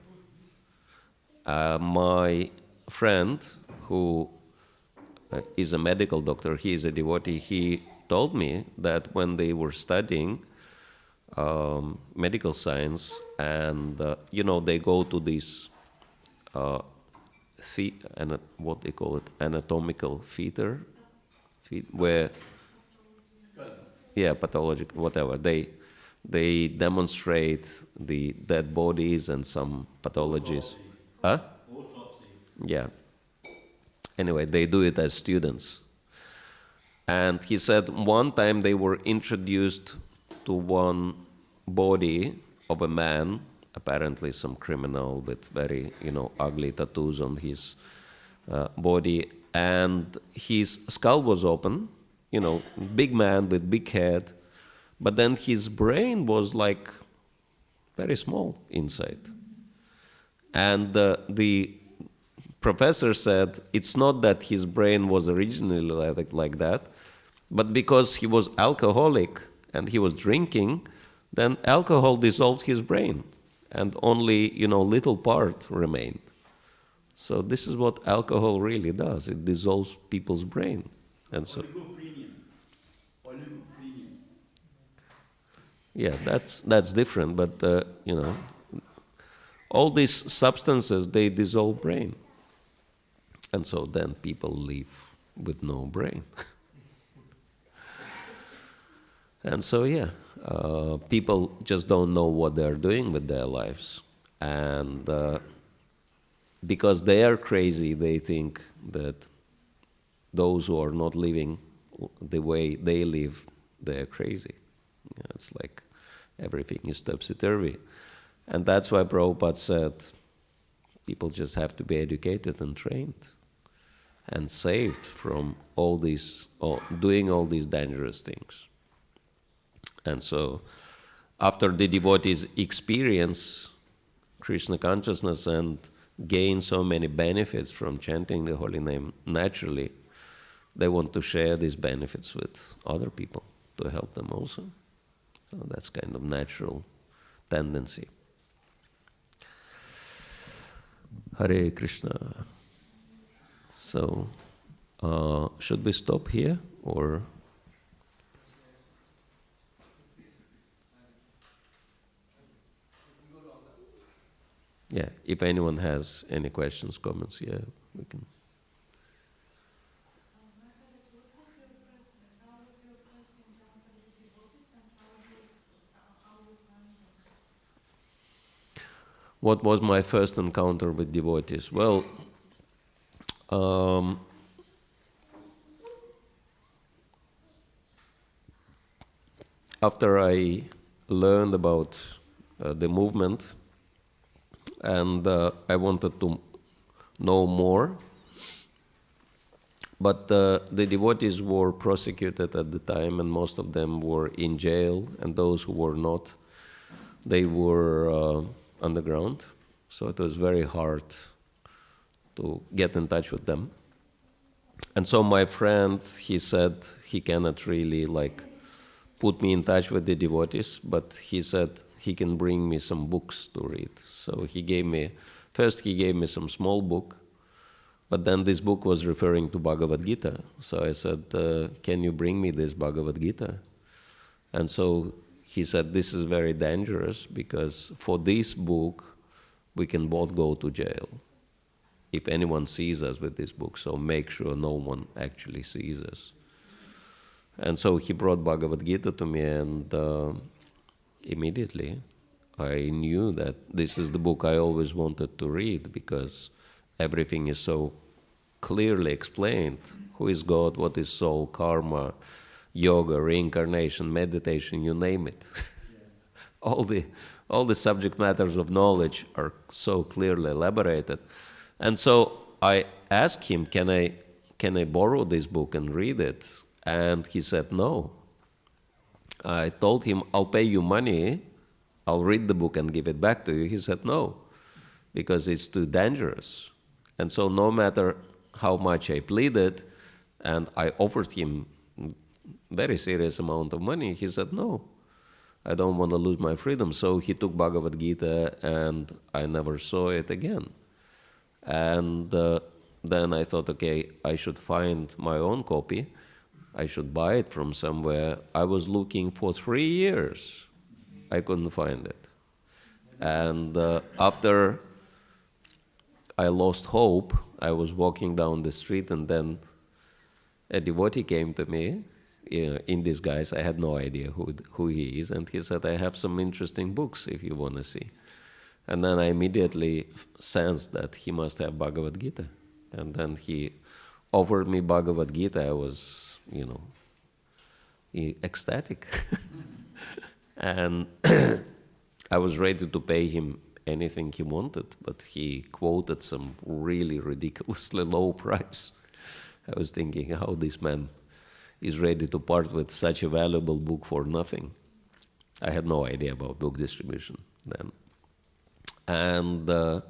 My friend, who is a medical doctor, he is a devotee, he told me that when they were studying medical science, and they go to this what they call it, anatomical theater, where pathological, whatever, they demonstrate the dead bodies and some pathologies. Huh? Yeah. Anyway, they do it as students. And he said one time they were introduced to one body of a man, apparently some criminal with very, ugly tattoos on his body, and his skull was open, big man with big head, but then his brain was like very small inside. And the professor said it's not that his brain was originally like that, but because he was alcoholic and he was drinking, then alcohol dissolved his brain, and only, little part remained. So this is what alcohol really does. It dissolves people's brain. And so yeah, that's different, but all these substances, they dissolve brain. And so then people live with no brain. And so people just don't know what they're doing with their lives. And because they are crazy, they think that those who are not living the way they live, they're crazy. It's like everything is topsy-turvy. And that's why Prabhupada said people just have to be educated and trained and saved from all these, doing all these dangerous things. And so after the devotees experience Krishna consciousness and gain so many benefits from chanting the holy name, naturally they want to share these benefits with other people to help them also. So that's kind of natural tendency. Hare Krishna. So, should we stop here, or? Yeah, if anyone has any questions, comments, we can. What was my first encounter with devotees? Well, after I learned about the movement and I wanted to know more, but the devotees were prosecuted at the time, and most of them were in jail, and those who were not, they were underground. So it was very hard to get in touch with them. And so my friend, he said he cannot really put me in touch with the devotees, but he said he can bring me some books to read. So he gave me some small book, but then this book was referring to Bhagavad Gita. So I said, can you bring me this Bhagavad Gita? And so he said, this is very dangerous because for this book, we can both go to jail if anyone sees us with this book. So make sure no one actually sees us. And so he brought Bhagavad Gita to me, and immediately I knew that this is the book I always wanted to read, because everything is so clearly explained. Who is God, what is soul, karma, yoga, reincarnation, meditation, you name it. All the subject matters of knowledge are so clearly elaborated. And so I asked him, can I borrow this book and read it? And he said no. I told him, I'll pay you money, I'll read the book and give it back to you. He said no, because it's too dangerous. And so no matter how much I pleaded, and I offered him very serious amount of money, he said no, I don't want to lose my freedom. So he took Bhagavad Gita, and I never saw it again. And then I thought, okay, I should find my own copy. I should buy it from somewhere. I was looking for 3 years. I couldn't find it. And after I lost hope, I was walking down the street, and then a devotee came to me in disguise. I had no idea who he is. And he said, I have some interesting books if you want to see. And then I immediately sensed that he must have Bhagavad Gita. And then he offered me Bhagavad Gita. I was, ecstatic. And I was ready to pay him anything he wanted, but he quoted some really ridiculously low price. I was thinking how this man is ready to part with such a valuable book for nothing. I had no idea about book distribution then. And I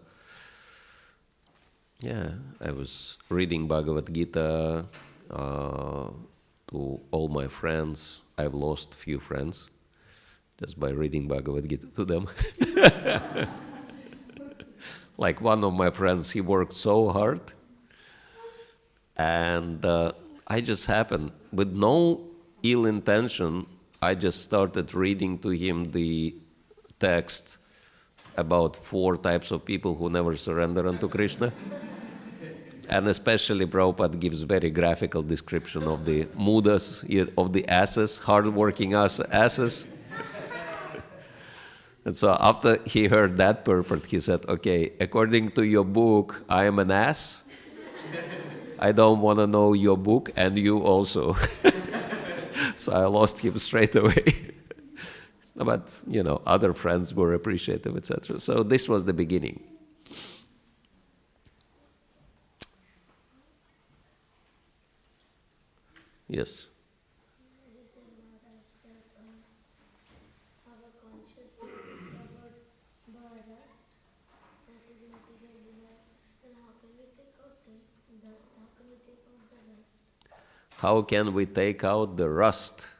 was reading Bhagavad Gita to all my friends. I've lost few friends just by reading Bhagavad Gita to them. Like one of my friends, he worked so hard, and I just happened, with no ill intention, I just started reading to him the text about 4 types of people who never surrender unto Krishna. And especially Prabhupada gives very graphical description of the mudas, of the asses, hard-working asses. And so after he heard that purport, he said, okay, according to your book, I am an ass. I don't want to know your book, and you also. So I lost him straight away. But, other friends were appreciative, etc. So this was the beginning. Yes. Our consciousness is covered by rust, that is material desires, and how can we take out the rust? How can we take out the rust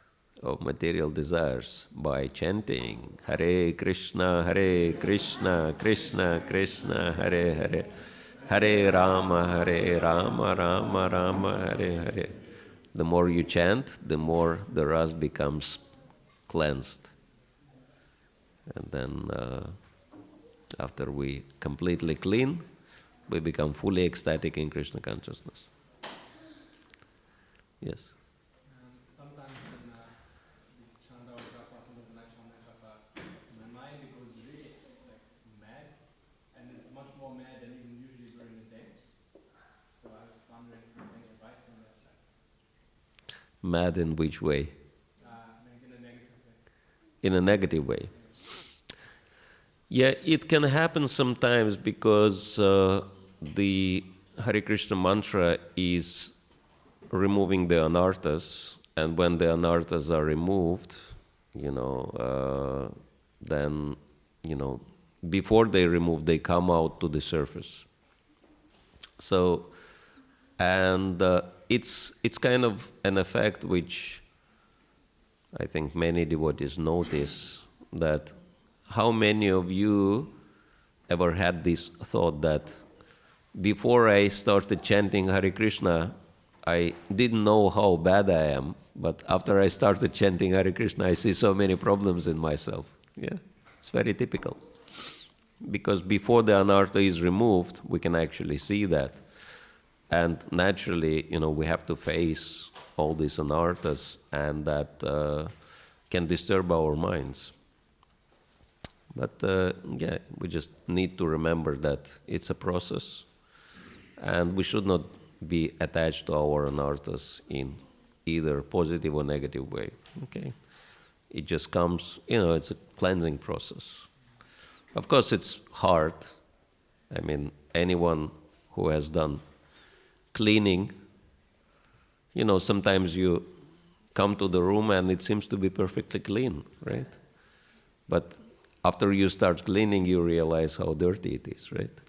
of material desires? By chanting Hare Krishna, Krishna Krishna, Hare Hare, Hare Rama, Rama Rama, Hare Hare. The more you chant, the more the rust becomes cleansed. And then after we completely clean, we become fully ecstatic in Krishna consciousness. Yes? Sometimes when we chant our japa, sometimes when I chant my japa, my mind goes really mad, more mad than even usually during the day. So I was wondering if you have any advice on that. Mad in which way? Maybe in a negative way. In a negative way. Yeah, it can happen sometimes because the Hare Krishna mantra is removing the anarthas, and when the anarthas are removed, then, before they remove, they come out to the surface. So, and it's kind of an effect which I think many devotees notice, that how many of you ever had this thought that before I started chanting Hare Krishna, I didn't know how bad I am, but after I started chanting Hare Krishna, I see so many problems in myself. Yeah, it's very typical. Because before the anartha is removed, we can actually see that. And naturally, we have to face all these anarthas, and that can disturb our minds. But we just need to remember that it's a process, and we should not be attached to our anarthas in either positive or negative way. Okay, it just comes, it's a cleansing process. Of course, it's hard. I mean, anyone who has done cleaning, sometimes you come to the room and it seems to be perfectly clean, right? But after you start cleaning, you realize how dirty it is, right?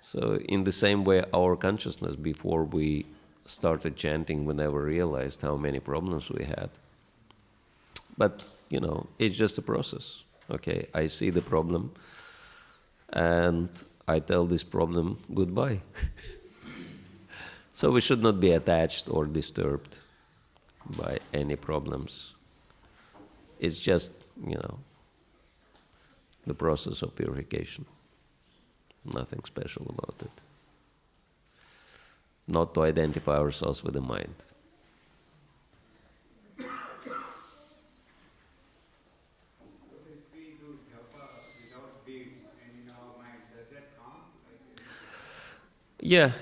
So in the same way, our consciousness, before we started chanting, we never realized how many problems we had. But, it's just a process. Okay, I see the problem, and I tell this problem goodbye. So we should not be attached or disturbed by any problems. It's just, the process of purification. Nothing special about it. Not to identify ourselves with the mind. If we do japa without beads and in our mind, does that count? Yeah.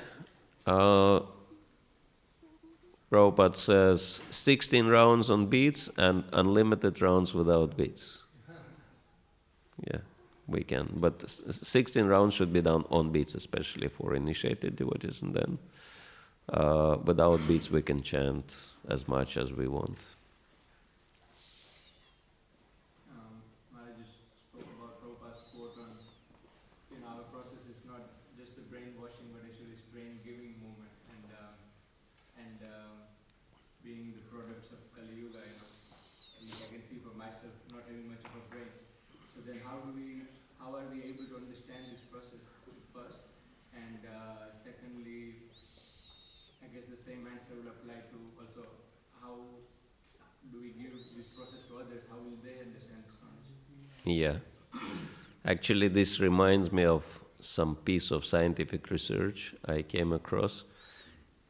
Prabhupada says 16 rounds on beads and unlimited rounds without beads. Yeah, we can. But 16 rounds should be done on beads, especially for initiated devotees. And then without beads, we can chant as much as we want. Mara just spoke about Prabhupada's quote on, our process is not just the brainwashing, but actually it's brain-giving movement. And being the products of Kali Yuga, at least I can see for myself not having much of a brain. So then how are we able to understand this process first? And secondly, I guess the same answer will apply to also how do we give this process to others? How will they understand this knowledge? Yeah. Actually, this reminds me of some piece of scientific research I came across.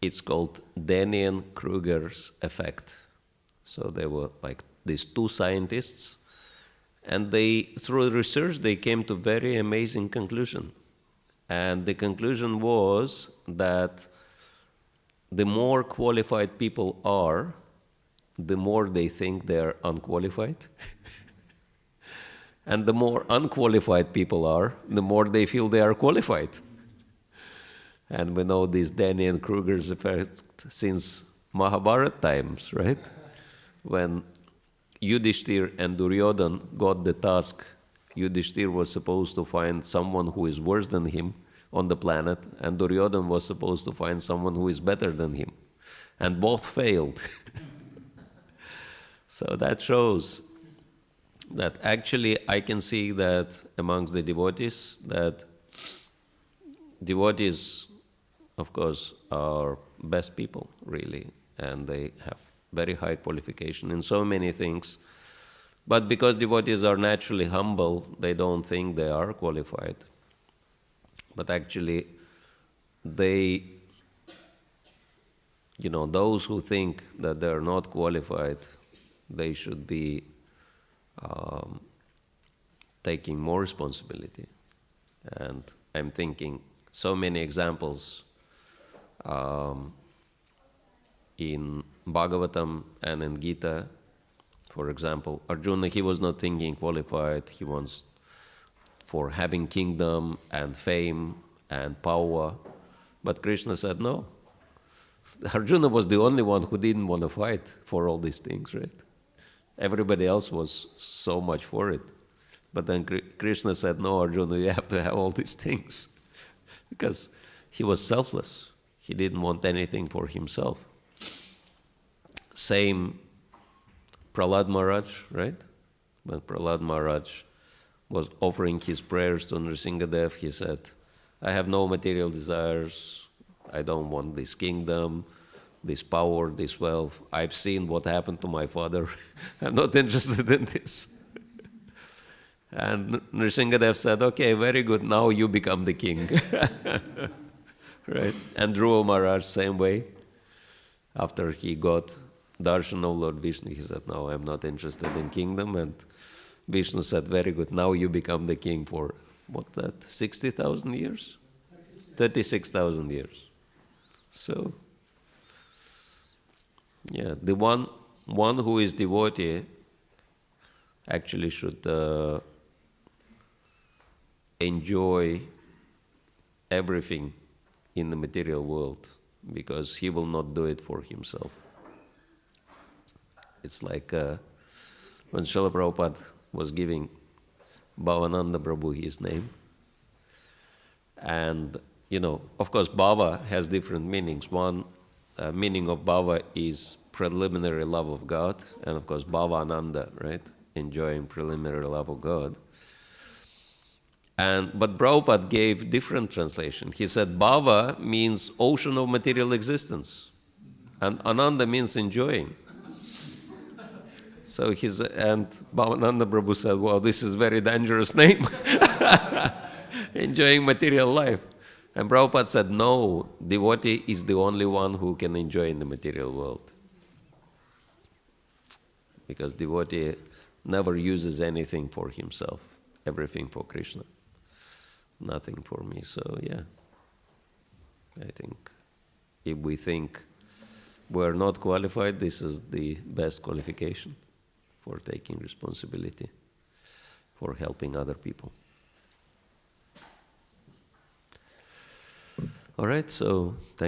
It's called Dunning-Kruger's effect. So there were like these two scientists, and through research, they came to very amazing conclusion. And the conclusion was that the more qualified people are, the more they think they're unqualified. And the more unqualified people are, the more they feel they are qualified. And we know this Dunning-Kruger's effect since Mahabharata times, right? When Yudhishthir and Duryodhan got the task, Yudhishthir was supposed to find someone who is worse than him on the planet, and Duryodhan was supposed to find someone who is better than him. And both failed. So that shows that actually I can see that amongst the devotees, that devotees, of course, are best people, really, and they have very high qualification in so many things. But because devotees are naturally humble, they don't think they are qualified. But actually, they, those who think that they are not qualified, they should be taking more responsibility And I'm thinking so many examples in Bhagavatam and in Gita. For example, Arjuna, he was not thinking qualified. He wants for having kingdom and fame and power. But Krishna said no. Arjuna was the only one who didn't want to fight for all these things, right? Everybody else was so much for it. But then Krishna said, no, Arjuna, you have to have all these things. Because he was selfless. He didn't want anything for himself. Same Prahlad Maharaj, right? When Prahlad Maharaj was offering his prayers to Nrsingadev, he said, I have no material desires. I don't want this kingdom, this power, this wealth. I've seen what happened to my father. I'm not interested in this. And Nrsingadev said, okay, very good, now you become the king. Right? And Dhruva Maharaj, same way. After he got darshan of Lord Vishnu, he said, no, I'm not interested in kingdom. And Vishnu said, very good, now you become the king for, what's that, 60,000 years? 36,000 years. So, yeah, the one who is devotee actually should enjoy everything in the material world, because he will not do it for himself. It's like when Srila Prabhupada was giving Bhavananda Prabhu his name, and of course, bhava has different meanings. One meaning of bhava is preliminary love of God, and of course, bhavananda, right? Enjoying preliminary love of God. But Prabhupada gave different translation. He said bhava means ocean of material existence, and ananda means enjoying. So and Bhavananda Prabhu said, well, this is very dangerous name. Enjoying material life. And Prabhupada said, no, devotee is the only one who can enjoy in the material world. Because devotee never uses anything for himself, everything for Krishna. Nothing for me. So yeah, I think if we think we're not qualified, this is the best qualification for taking responsibility, for helping other people. All right, so thank